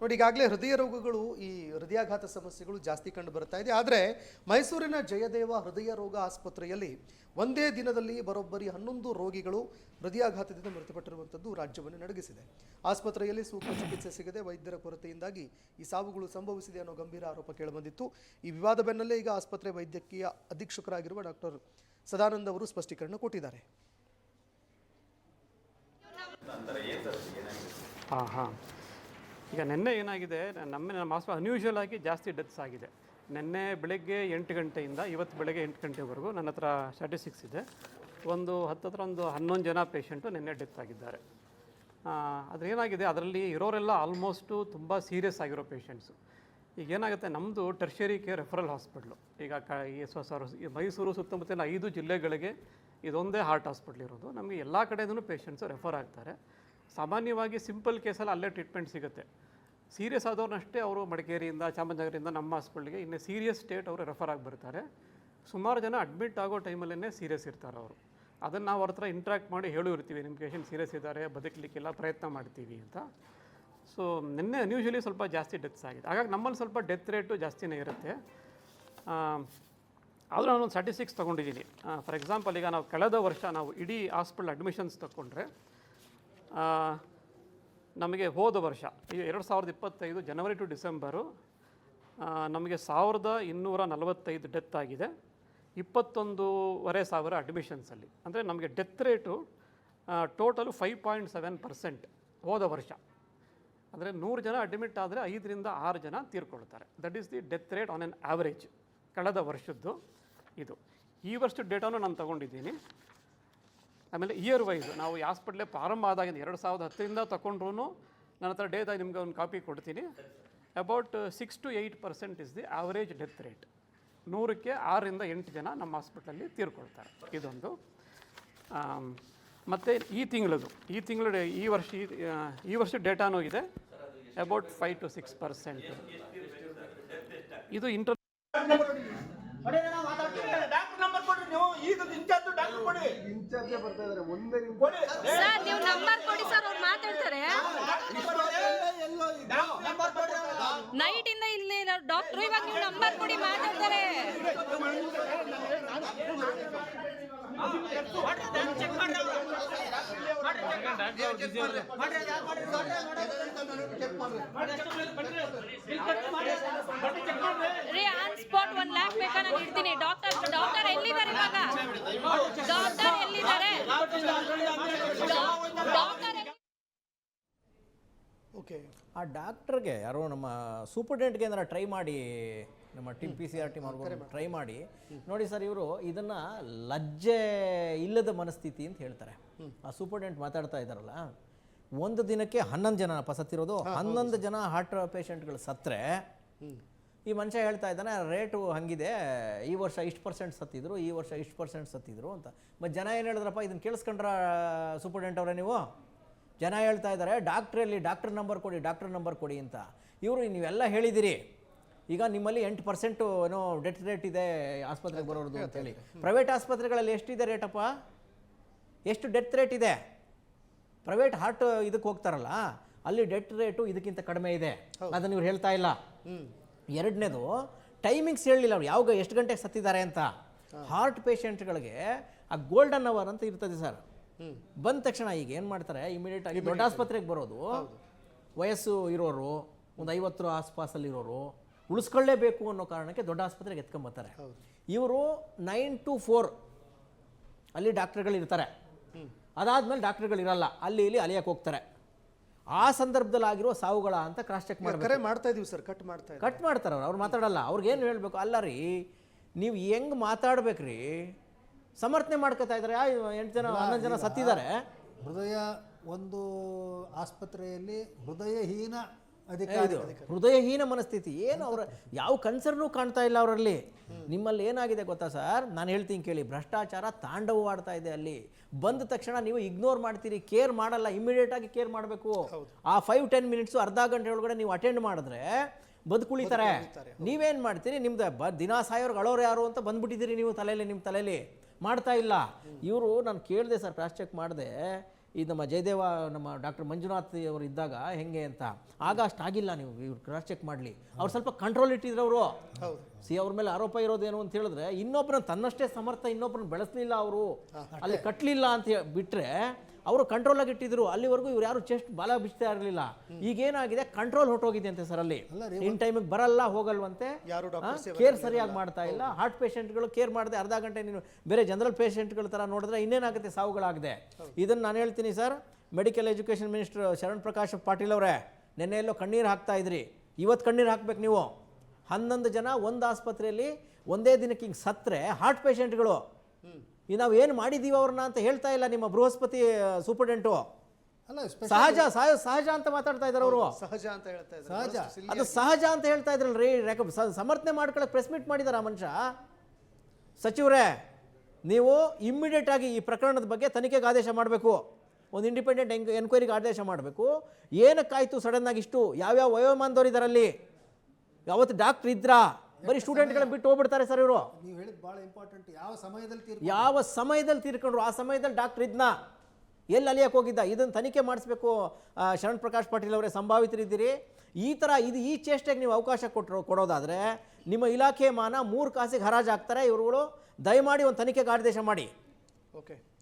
ನೋಡಿ, ಈಗಾಗಲೇ ಹೃದಯ ರೋಗಗಳು, ಈ ಹೃದಯಾಘಾತ ಸಮಸ್ಯೆಗಳು ಜಾಸ್ತಿ ಕಂಡು ಬರ್ತಾ ಇದೆ. ಆದರೆ ಮೈಸೂರಿನ ಜಯದೇವ ಹೃದಯ ರೋಗ ಆಸ್ಪತ್ರೆಯಲ್ಲಿ ಒಂದೇ ದಿನದಲ್ಲಿ ಬರೋಬ್ಬರಿ 11 ರೋಗಿಗಳು ಹೃದಯಾಘಾತದಿಂದ ಮೃತಪಟ್ಟಿರುವಂಥದ್ದು ರಾಜ್ಯವನ್ನು ನಡಗಿಸಿದೆ. ಆಸ್ಪತ್ರೆಯಲ್ಲಿ ಸೂಕ್ತ ಚಿಕಿತ್ಸೆ ಸಿಗದೆ ವೈದ್ಯರ ಕೊರತೆಯಿಂದಾಗಿ ಈ ಸಾವುಗಳು ಸಂಭವಿಸಿದೆ ಅನ್ನೋ ಗಂಭೀರ ಆರೋಪ ಕೇಳಿಬಂದಿತ್ತು. ಈ ವಿವಾದ ಬೆನ್ನಲ್ಲೇ ಈಗ ಆಸ್ಪತ್ರೆ ವೈದ್ಯಕೀಯ ಅಧೀಕ್ಷಕರಾಗಿರುವ ಡಾಕ್ಟರ್ ಸದಾನಂದ್ ಅವರು ಸ್ಪಷ್ಟೀಕರಣ ಕೊಟ್ಟಿದ್ದಾರೆ. ಈಗ ನಿನ್ನೆ ಏನಾಗಿದೆ, ನಮ್ಮ ಆಸ್ಪತ್ರೆ ಅನ್ಯೂಶುವಲ್ ಆಗಿ ಜಾಸ್ತಿ ಡೆತ್ಸ್ ಆಗಿದೆ. ನಿನ್ನೆ ಬೆಳಗ್ಗೆ 8 ಗಂಟೆಯಿಂದ ಇವತ್ತು ಬೆಳಗ್ಗೆ 8 ಗಂಟೆವರೆಗೂ ನನ್ನ ಹತ್ರ ಸ್ಟ್ಯಾಟಿಸ್ಟಿಕ್ಸ್ ಇದೆ. ಒಂದು 11 ಜನ ಪೇಷಂಟು ನಿನ್ನೆ ಡೆತ್ ಆಗಿದ್ದಾರೆ. ಅದೇನಾಗಿದೆ, ಅದರಲ್ಲಿ ಇರೋರೆಲ್ಲ ಆಲ್ಮೋಸ್ಟು ತುಂಬ ಸೀರಿಯಸ್ ಆಗಿರೋ ಪೇಷಂಟ್ಸು. ಈಗ ಏನಾಗುತ್ತೆ, ನಮ್ಮದು ಟರ್ಷರಿ ಕೇರ್ ರೆಫರಲ್ ಹಾಸ್ಪಿಟ್ಲು. ಈಗ ಮೈಸೂರು ಸುತ್ತಮುತ್ತಲಿನ 5 ಜಿಲ್ಲೆಗಳಿಗೆ ಇದೊಂದೇ ಹಾರ್ಟ್ ಹಾಸ್ಪಿಟ್ಲ್ ಇರೋದು. ನಮಗೆ ಎಲ್ಲ ಕಡೆಯೂ ಪೇಷಂಟ್ಸು ರೆಫರ್ ಆಗ್ತಾರೆ. ಸಾಮಾನ್ಯವಾಗಿ ಸಿಂಪಲ್ ಕೇಸಲ್ಲಿ ಅಲ್ಲೇ ಟ್ರೀಟ್ಮೆಂಟ್ ಸಿಗುತ್ತೆ. ಸೀರಿಯಸ್ ಆದವ್ರನ್ನಷ್ಟೇ ಅವರು ಮಡಿಕೇರಿಯಿಂದ, ಚಾಮರಾಜನಗರದಿಂದ ನಮ್ಮ ಹಾಸ್ಪಿಟ್ಲಿಗೆ, ಇನ್ನು ಸೀರಿಯಸ್ ಸ್ಟೇಟ್ ಅವರು ರೆಫರ್ ಆಗಿ ಬರ್ತಾರೆ. ಸುಮಾರು ಜನ ಅಡ್ಮಿಟ್ ಆಗೋ ಟೈಮಲ್ಲೇ ಸೀರಿಯಸ್ ಇರ್ತಾರೆ ಅವರು. ಅದನ್ನು ನಾವು ಅವ್ರ ಹತ್ರ ಇಂಟ್ರ್ಯಾಕ್ಟ್ ಮಾಡಿ ಹೇಳಿರ್ತೀವಿ, ನಿಮ್ಮ ಪೇಷಂಟ್ ಸೀರಿಯಸ್ ಇದ್ದಾರೆ, ಬದುಕಲಿಕ್ಕೆಲ್ಲ ಪ್ರಯತ್ನ ಮಾಡ್ತೀವಿ ಅಂತ. ಸೊ ನಿನ್ನೆ ಅನ್ಯೂಶಲಿ ಸ್ವಲ್ಪ ಜಾಸ್ತಿ ಡೆತ್ಸ್ ಆಗಿದೆ. ಹಾಗಾಗಿ ನಮ್ಮಲ್ಲಿ ಸ್ವಲ್ಪ ಡೆತ್ ರೇಟು ಜಾಸ್ತಿನೇ ಇರುತ್ತೆ. ಆದರೂ ನಾನೊಂದು ಸ್ಟ್ಯಾಟಿಸ್ಟಿಕ್ಸ್ ತೊಗೊಂಡಿದ್ದೀನಿ. ಫಾರ್ ಎಕ್ಸಾಂಪಲ್, ಈಗ ನಾವು ಕಳೆದ ವರ್ಷ ನಾವು ಇಡೀ ಹಾಸ್ಪಿಟಲ್ ಅಡ್ಮಿಷನ್ಸ್ ತೊಗೊಂಡ್ರೆ ನಮಗೆ ಹೋದ ವರ್ಷ 2025 ಜನವರಿ ಟು ಡಿಸೆಂಬರು ನಮಗೆ 1245 ಡೆತ್ ಆಗಿದೆ. 21,500 ಅಡ್ಮಿಷನ್ಸಲ್ಲಿ. ಅಂದರೆ ನಮಗೆ ಡೆತ್ ರೇಟು ಟೋಟಲು 5.7% ಹೋದ ವರ್ಷ. ಅಂದರೆ 100 ಜನ ಅಡ್ಮಿಟ್ ಆದರೆ 5 ರಿಂದ 6 ಜನ ತೀರ್ಕೊಳ್ತಾರೆ. That is the death rate on an average ಕಳೆದ ವರ್ಷದ್ದು ಇದು. ಈ ವರ್ಷದ ಡೇಟಾನು ನಾನು ತೊಗೊಂಡಿದ್ದೀನಿ. ಆಮೇಲೆ ಇಯರ್ ವೈಸ್ ನಾವು ಈ ಹಾಸ್ಪಿಟ್ಲೇ ಪ್ರಾರಂಭ ಆದಾಗಿಂದ 2010ರಿಂದ ತೊಗೊಂಡ್ರೂ ನನ್ನ ಹತ್ರ ಡೇಟಾ ನಿಮಗೆ ಒಂದು ಕಾಪಿ ಕೊಡ್ತೀನಿ. About 6 to 8% is the average death rate. 100ಕ್ಕೆ 6 ರಿಂದ 8 ಜನ ನಮ್ಮ ಹಾಸ್ಪಿಟ್ಲಲ್ಲಿ ತೀರ್ಕೊಳ್ತಾರೆ. ಇದೊಂದು. ಮತ್ತು ಈ ವರ್ಷದ ಡೇಟಾನೂ ಇದೆ. About 5 to 6%. ಇದು ನೀವು ನಂಬರ್ ಕೊಡಿ ಸರ್, ಅವ್ರು ಮಾತಾಡ್ತಾರೆ. ನೈಟ್ ಇಂದ ಇಲ್ಲಿ ಡಾಕ್ಟರ್, ಇವಾಗ ನೀವು ನಂಬರ್ ಕೊಡಿ, ಮಾತಾಡ್ತಾರೆ. ಆನ್ ಸ್ಪಾಟ್ 1 lakh ಬೇಕಾ, ನಾನು ಇಡ್ತೀನಿ. ಡಾಕ್ಟರ್ ಎಲ್ಲಿದ್ದಾರೆ ಇವಾಗ? ಡಾಕ್ಟರ್ ಎಲ್ಲಿದ್ದಾರೆ? ಓಕೆ, ಆ ಡಾಕ್ಟರ್ಗೆ ಯಾರೋ ನಮ್ಮ ಸೂಪರ್ಡೆಂಟ್ಗೆ ಏನಾರ ಟ್ರೈ ಮಾಡಿ, ನಮ್ಮ PCR ಟೀಮ್ ಅವ್ರಿಗೂ ಟ್ರೈ ಮಾಡಿ ನೋಡಿ ಸರ್. ಇವರು ಇದನ್ನು ಲಜ್ಜೆ ಇಲ್ಲದ ಮನಸ್ಥಿತಿ ಅಂತ ಹೇಳ್ತಾರೆ. ಆ ಸೂಪರ್ಡೆಂಟ್ ಮಾತಾಡ್ತಾ ಇದ್ದಾರಲ್ಲ, ಒಂದು ದಿನಕ್ಕೆ 11 ಜನ ಸತ್ತಿರೋದು. 11 ಜನ ಹಾರ್ಟ್ ಪೇಷಂಟ್ಗಳು ಸತ್ತರೆ ಈ ಮನುಷ್ಯ ಹೇಳ್ತಾ ಇದ್ದಾನೆ ರೇಟು ಹಂಗಿದೆ, ಈ ವರ್ಷ ಇಷ್ಟು % ಸತ್ತಿದ್ರು, ಈ ವರ್ಷ ಇಷ್ಟು % ಸತ್ತಿದ್ರು ಅಂತ. ಮತ್ತು ಜನ ಏನು ಹೇಳಿದ್ರಪ್ಪ, ಇದನ್ನು ಕೇಳಿಸ್ಕೊಂಡ್ರ ಸೂಪರ್ಡೆಂಟ್ ಅವರೇ ನೀವು? ಜನ ಹೇಳ್ತಾ ಇದ್ದಾರೆ ಡಾಕ್ಟರ್ ನಂಬರ್ ಕೊಡಿ ಅಂತ. ಇವರು ನೀವೆಲ್ಲ ಹೇಳಿದಿರಿ, ಈಗ ನಿಮ್ಮಲ್ಲಿ 8% ಏನೋ ಡೆತ್ ರೇಟ್ ಇದೆ ಆಸ್ಪತ್ರೆಗೆ ಬರೋದು ಅಂತೇಳಿ. ಪ್ರೈವೇಟ್ ಆಸ್ಪತ್ರೆಗಳಲ್ಲಿ ಎಷ್ಟಿದೆ ರೇಟಪ್ಪ? ಎಷ್ಟು ಡೆತ್ ರೇಟ್ ಇದೆ? ಪ್ರೈವೇಟ್ ಹಾರ್ಟ್ ಇದಕ್ಕೆ ಹೋಗ್ತಾರಲ್ಲ, ಅಲ್ಲಿ ಡೆತ್ ರೇಟು ಇದಕ್ಕಿಂತ ಕಡಿಮೆ ಇದೆ. ಅದನ್ನು ಇವ್ರು ಹೇಳ್ತಾ ಇಲ್ಲ. ಎರಡನೇದು, ಟೈಮಿಂಗ್ಸ್ ಹೇಳಲಿಲ್ಲ ಅವ್ರು, ಎಷ್ಟು ಗಂಟೆಗೆ ಸತ್ತಿದ್ದಾರೆ ಅಂತ. ಹಾರ್ಟ್ ಪೇಷಂಟ್ಗಳಿಗೆ ಆ ಗೋಲ್ಡನ್ ಅವರ್ ಅಂತ ಇರ್ತದೆ ಸರ್. ಬಂದ ತಕ್ಷಣ ಈಗ ಏನು ಮಾಡ್ತಾರೆ, ಇಮಿಡಿಯೇಟ್ ಆಗಿ ದೊಡ್ಡ ಆಸ್ಪತ್ರೆಗೆ ಬರೋದು, ವಯಸ್ಸು ಇರೋರು, ಒಂದು 50 ಆಸ್ಪಾಸಲ್ಲಿರೋರು ಉಳಿಸ್ಕೊಳ್ಳೇಬೇಕು ಅನ್ನೋ ಕಾರಣಕ್ಕೆ ದೊಡ್ಡ ಆಸ್ಪತ್ರೆಗೆ ಎತ್ಕೊಂಬರ್ತಾರೆ. ಇವರು 9 to 4 ಅಲ್ಲಿ ಡಾಕ್ಟರ್ಗಳಿರ್ತಾರೆ. ಅದಾದ್ಮೇಲೆ ಡಾಕ್ಟರ್ಗಳಿರಲ್ಲ, ಅಲ್ಲಿ ಇಲ್ಲಿ ಅಲಿಯಕ್ಕೆ ಹೋಗ್ತಾರೆ. ಆ ಸಂದರ್ಭದಲ್ಲಿ ಆಗಿರೋ ಸಾವುಗಳ ಅಂತ ಕ್ರಾಸ್ ಚೆಕ್ ಮಾಡ್ತಾ ಇದೀವಿ ಸರ್. ಕಟ್ ಮಾಡ್ತಾರೆ ಅವ್ರು ಮಾತಾಡಲ್ಲ. ಅವ್ರಿಗೇನು ಹೇಳಬೇಕು, ಅಲ್ಲ ರೀ ನೀವು ಹೆಂಗೆ ಮಾತಾಡ್ಬೇಕ್ರಿ, ಸಮರ್ಥನೆ ಮಾಡ್ಕೋತಾ ಇದ್ದಾರೆ. 8 ಜನ 11 ಜನ ಸತ್ತಿದ್ದಾರೆ. ಹೃದಯ ಒಂದು ಆಸ್ಪತ್ರೆಯಲ್ಲಿ ಹೃದಯಹೀನ ಮನಸ್ಥಿತಿ. ಏನು ಅವರ ಯಾವ ಕನ್ಸರ್ನೂ ಕಾಣ್ತಾ ಇಲ್ಲ ಅವರಲ್ಲಿ. ನಿಮ್ಮಲ್ಲಿ ಏನಾಗಿದೆ ಗೊತ್ತಾ ಸರ್, ನಾನು ಹೇಳ್ತೀನಿ ಕೇಳಿ, ಭ್ರಷ್ಟಾಚಾರ ತಾಂಡವವಾಡ್ತಾ ಇದೆ ಅಲ್ಲಿ. ಬಂದ ತಕ್ಷಣ ನೀವು ಇಗ್ನೋರ್ ಮಾಡ್ತೀರಿ, ಕೇರ್ ಮಾಡಲ್ಲ. ಇಮಿಡಿಯೇಟ್ ಆಗಿ ಕೇರ್ ಮಾಡಬೇಕು. ಆ 5-10 ಮಿನಿಟ್ಸು, ಅರ್ಧ ಗಂಟೆ ಒಳಗಡೆ ನೀವು ಅಟೆಂಡ್ ಮಾಡಿದ್ರೆ ಬದುಕುಳಿತಾರೆ. ನೀವೇನು ಮಾಡ್ತೀರಿ, ನಿಮ್ದು ದಿನ ಸಾಯೋರ್ಗೆ ಅಳೋರು ಯಾರು ಅಂತ ಬಂದ್ಬಿಟ್ಟಿದ್ದೀರಿ ನೀವು ನಿಮ್ಮ ತಲೆಯಲ್ಲಿ ಮಾಡ್ತಾ ಇಲ್ಲ. ಇವರು ನಾನು ಕೇಳಿದೆ ಸರ್, ಕ್ರಾಸ್ ಚೆಕ್ ಮಾಡಿದೆ, ಈ ನಮ್ಮ ಜಯದೇವ ನಮ್ಮ ಡಾಕ್ಟರ್ ಮಂಜುನಾಥ್ ಅವರು ಇದ್ದಾಗ ಹೆಂಗೆ ಅಂತ ಆಗ ಅಷ್ಟಾಗಿಲ್ಲ, ನೀವು ಇವ್ರು ಕ್ರಾಸ್ ಚೆಕ್ ಮಾಡಲಿ, ಅವ್ರು ಸ್ವಲ್ಪ ಕಂಟ್ರೋಲ್ ಇಟ್ಟಿದ್ರು ಅವರು. ಅವ್ರ ಮೇಲೆ ಆರೋಪ ಇರೋದೇನು ಅಂತ ಹೇಳಿದ್ರೆ ಇನ್ನೊಬ್ಬರನ್ನ ತನ್ನಷ್ಟೇ ಸಮರ್ಥ ಇನ್ನೊಬ್ಬರನ್ನ ಬೆಳೆಸಲಿಲ್ಲ ಅವರು, ಅಲ್ಲಿ ಕಟ್ಟಲಿಲ್ಲ ಅಂತ ಬಿಟ್ಟರೆ ಅವರು ಕಂಟ್ರೋಲಾಗಿ ಇಟ್ಟಿದ್ರು. ಅಲ್ಲಿವರೆಗೂ ಇವ್ರು ಯಾರು ಚೆಸ್ಟ್ ಬಾಲ ಬಿಚ್ತಾ ಇರಲಿಲ್ಲ. ಈಗೇನಾಗಿದೆ, ಕಂಟ್ರೋಲ್ ಹೊಟ್ಟೋಗಿದೆ ಅಂತೆ ಸರ್. ಅಲ್ಲಿ ಇನ್ ಟೈಮಿಗೆ ಬರಲ್ಲ ಹೋಗಲ್ವಂತೆ, ಕೇರ್ ಸರಿಯಾಗಿ ಮಾಡ್ತಾ ಇಲ್ಲ. ಹಾರ್ಟ್ ಪೇಷಂಟ್ಗಳು ಕೇರ್ ಮಾಡದೆ ಅರ್ಧ ಗಂಟೆ ನೀನು ಬೇರೆ ಜನರಲ್ ಪೇಷಂಟ್ಗಳ ಥರ ನೋಡಿದ್ರೆ ಇನ್ನೇನಾಗುತ್ತೆ, ಸಾವುಗಳಾಗಿದೆ. ಇದನ್ನು ನಾನು ಹೇಳ್ತೀನಿ sir, medical education minister Sharan Prakash Patil ಅವರೇ, ನೆನ್ನೆ ಎಲ್ಲೋ ಕಣ್ಣೀರು ಹಾಕ್ತಾ ಇದ್ರಿ, ಇವತ್ತು ಕಣ್ಣೀರು ಹಾಕ್ಬೇಕು ನೀವು. 11 ಜನ ಒಂದು ಆಸ್ಪತ್ರೆಯಲ್ಲಿ ಒಂದೇ ದಿನಕ್ಕೆ ಹಿಂಗೆ ಸತ್ತರೆ ಹಾರ್ಟ್ ಪೇಷಂಟ್ಗಳು, ಈ ನಾವು ಏನು ಮಾಡಿದ್ದೀವಿ ಅವ್ರನ್ನ ಅಂತ ಹೇಳ್ತಾ ಇಲ್ಲ ನಿಮ್ಮ ಬೃಹಸ್ಪತಿ ಸೂಪರ್ಡೆಂಟು. ಅಲ್ಲ ಸಹಜ ಅಂತ ಮಾತಾಡ್ತಾ ಇದ್ದಾರೆ ಅವರು. ಸಹಜ ಅಂತ ಹೇಳ್ತಾ ಇದ್ದಾರೆ. ಸಹಜ ಅದು ಸಹಜ ಅಂತ ಹೇಳ್ತಾ ಇದ್ರಲ್ರಿ. ಸಮರ್ಥನೆ ಮಾಡ್ಕೊಳಕ್ಕೆ ಪ್ರೆಸ್ ಮೀಟ್ ಮಾಡಿದಾರ ಆ ಮನುಷ್ಯ. ಸಚಿವರೇ, ನೀವು ಇಮ್ಮಿಡಿಯೇಟ್ ಆಗಿ ಈ ಪ್ರಕರಣದ ಬಗ್ಗೆ ತನಿಖೆಗೆ ಆದೇಶ ಮಾಡಬೇಕು, ಒಂದು ಇಂಡಿಪೆಂಡೆಂಟ್ ಎನ್ಕ್ವೈರಿಗೆ ಆದೇಶ ಮಾಡಬೇಕು. ಏನಕ್ಕಾಯ್ತು ಸಡನ್ ಆಗಿ ಇಷ್ಟು? ಯಾವ್ಯಾವ ವಯೋಮಾನದವ್ರು ಇದ್ದಾರಲ್ಲಿ? ಯಾವತ್ತು ಡಾಕ್ಟ್ರ್ ಇದ್ರಾ? ಬರೀ ಸ್ಟೂಡೆಂಟ್ಗಳನ್ನ ಬಿಟ್ಟು ಹೋಗ್ಬಿಡ್ತಾರೆ ಸರ್ ಇವರು. ನೀವು ಹೇಳಿದ್ ಭಾಳ ಇಂಪಾರ್ಟೆಂಟ್. ಯಾವ ಸಮಯದಲ್ಲಿ ತೀರ್ಕೊಂಡ್ರು? ಆ ಸಮಯದಲ್ಲಿ ಡಾಕ್ಟರ್ ಇದ್ನ ಎಲ್ಲಿ ಅಲಿಯಕ್ಕೆ ಹೋಗಿದ್ದ? ಇದನ್ನು ತನಿಖೆ ಮಾಡಿಸ್ಬೇಕು ಶರಣ್ ಪ್ರಕಾಶ್ ಪಾಟೀಲ್ ಅವರೇ, ಸಂಭಾವಿತರಿದ್ದೀರಿ. ಈ ಥರ ಈ ಚೇಷ್ಟೆಗೆ ನೀವು ಅವಕಾಶ ಕೊಡೋದಾದರೆ ನಿಮ್ಮ ಇಲಾಖೆ ಮಾನ 3 ಕಾಸಿಗೆ ಹರಾಜು ಹಾಕ್ತಾರೆ ಇವರುಗಳು. ದಯಮಾಡಿ ಒಂದು ತನಿಖೆಗೆ ಆದೇಶ ಮಾಡಿ. ಓಕೆ.